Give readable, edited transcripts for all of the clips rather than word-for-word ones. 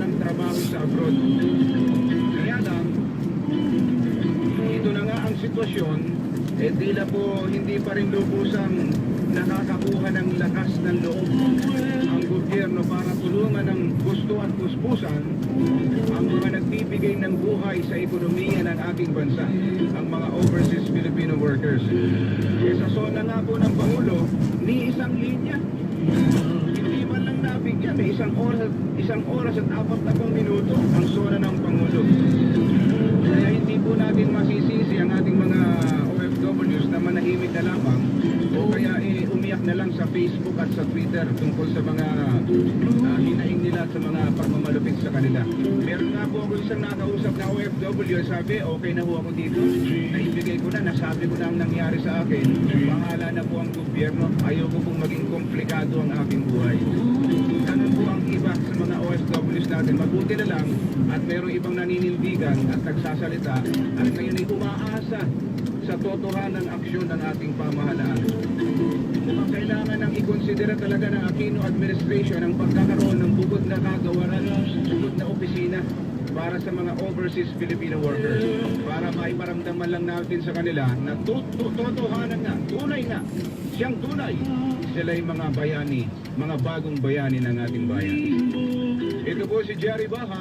ng trabaho sa abroad. Kaya lang, ito na nga ang sitwasyon, tila po hindi pa rin lubusang nakakakuha ng lakas ng loob ang gobyerno para tulungan ng gusto at kuspusan ang mga nagbibigay ng buhay sa ekonomiya ng ating bansa, ang mga overseas Filipino workers. Sa zona nga po ng Pangulo, ni isang linya, hindi man lang nabigyan, isang oras at 40 minuto ang zona ng Pangulo. Kaya hindi po natin masisisi ang ating mga OFWs na manahimik na lamang o kaya umiyak na lang sa Facebook at sa Twitter tungkol sa mga hinaing nila at sa mga pagmamalupit sa kanila. Meron nga po ako isang nakausap na OFW, sabi okay na ho ako dito, naibigay ko na, nasabi ko na ang nangyari sa akin, bahala na po ang gobyerno, ayoko pong maging komplikado ang aking buhay. Ganun po ang iba sa mga OFWs natin, mabuti na lang at mayroong ibang naninindigan at nagsasalita at ngayon ay umaasa sa totohanan ng aksyon ng ating pamahalaan. Mukhang kailangan nang ikonsidera talaga ng Aquino administration ang pagkakaroon ng bukod na kagawaran, bukod na opisina para sa mga overseas Filipino workers, para maiparamdaman lang natin sa kanila na totohanan nga, tunay nga, siyang tunay, sila ay mga bayani, mga bagong bayani ng ating bayan. Ito po si Jerry Baha.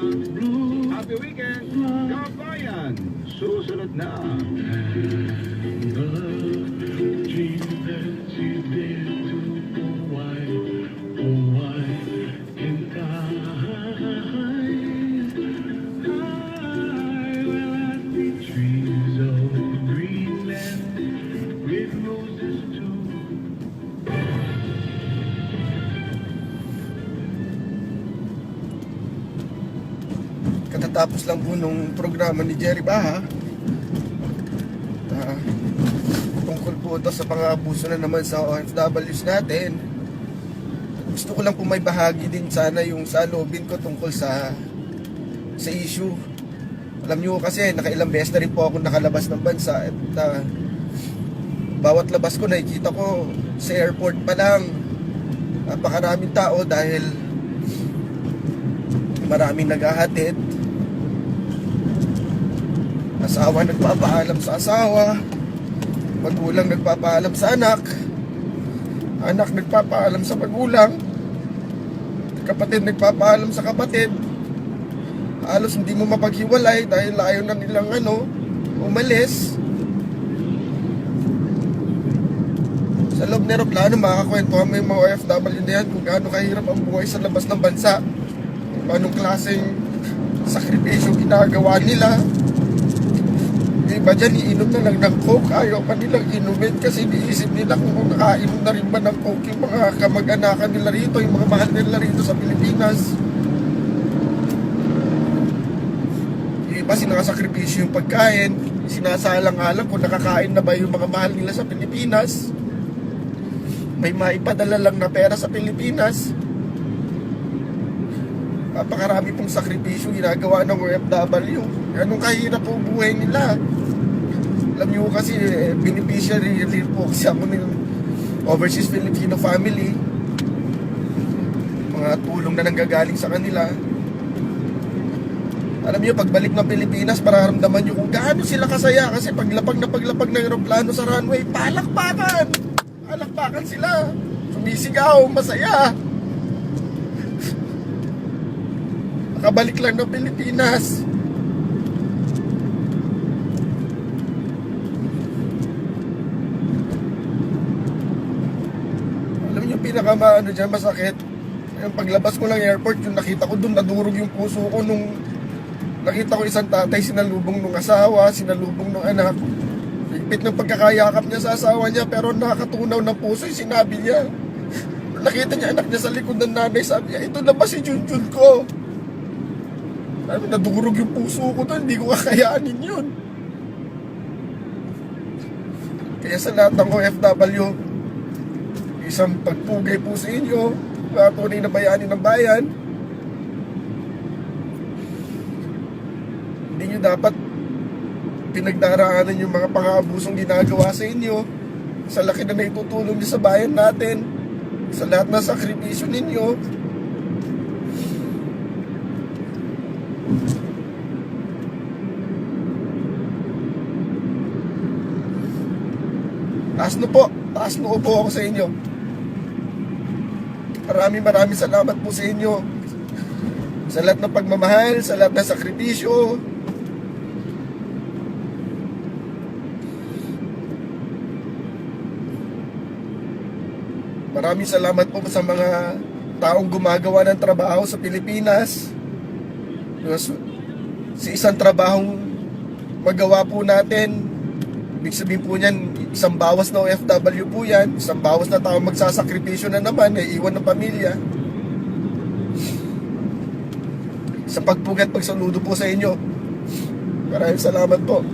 Happy weekend, kabayan! Susunod na! Katatapos lang po nung programa ni Jerry Baha, tungkol po ito sa pang-abuso na naman sa OFWs natin. Gusto ko lang po may bahagi din sana yung saloobin ko tungkol sa issue. Alam nyo kasi nakailang beses na rin po ako nakalabas ng bansa at bawat labas ko nakikita ko sa airport pa lang napakaraming tao dahil maraming naghahatid. Asawa nagpapaalam sa asawa, magulang nagpapaalam sa anak, anak nagpapaalam sa magulang, kapatid nagpapaalam sa kapatid. Halos hindi mo mapaghiwalay dahil ayaw na nilang umalis. Sa loob ng aeroplano makakakwentuhan mo yung mga OFW na yan kung gaano kahirap ang buhay sa labas ng bansa, kung anong klaseng sakripisyo ginagawa nila. Iba dyan, iinom na lang ng coke, ayaw pa nilang inumin kasi iniisip nila kung nakainom na rin ba ng coke yung mga kamag-anakan nila rito, yung mga mahal nila rito sa Pilipinas. Yung iba sinakasakripisyo yung pagkain, sinasalang-alang kung nakakain na ba yung mga mahal nila sa Pilipinas. May maipadala lang na pera sa Pilipinas. Napakarami pong sakripisyo ginagawa ng OFW. Anong kahirap po buhay nila. Alam nyo kasi beneficiary po kasi ako ng overseas Filipino family. Mga tulong na nanggagaling sa kanila. Alam nyo, pagbalik ng Pilipinas, mararamdaman nyo kung gaano sila kasaya. Kasi paglapag ng aeroplano sa runway, palakpakan! Palakpakan sila. Sumisigaw, masaya. Nakabalik lang ng Pilipinas. Alam niyo pinakamaano dyan, masakit. Yung paglabas ko ng airport, yung nakita ko doon, nadurog yung puso ko nung nakita ko isang tatay sinalubong ng asawa, sinalubong ng anak. Higpit ng pagkakayakap niya sa asawa niya, pero nakatunaw ng puso yung sinabi niya. Nakita niya anak niya sa likod ng nanay, sabi niya, ito na ba si Junjun ko? Sabi, nadurog yung puso ko doon, hindi ko kakayanin yun. Kaya sa lahat ng OFW, isang pagpugay po sa inyo, mga tunay na bayani ng bayan. Hindi nyo dapat pinagdaraanan yung mga pang-aabusong ginagawa sa inyo, sa laki na naitutulong nyo sa bayan natin, sa lahat ng sakripisyo ninyo. Taas noo po ako sa inyo. Maraming salamat po sa inyo. Sa lahat ng pagmamahal, sa lahat ng sakripisyo. Maraming salamat po sa mga taong gumagawa ng trabaho sa Pilipinas. Sa isang trabahong magawa po natin, ibig sabihin po niyan, isang bawas na OFW po yan, isang bawas na tao magsasakripisyo na naman, ay iwan ng pamilya. Sa pagpugat, pagsaludo po sa inyo. Maraming salamat po.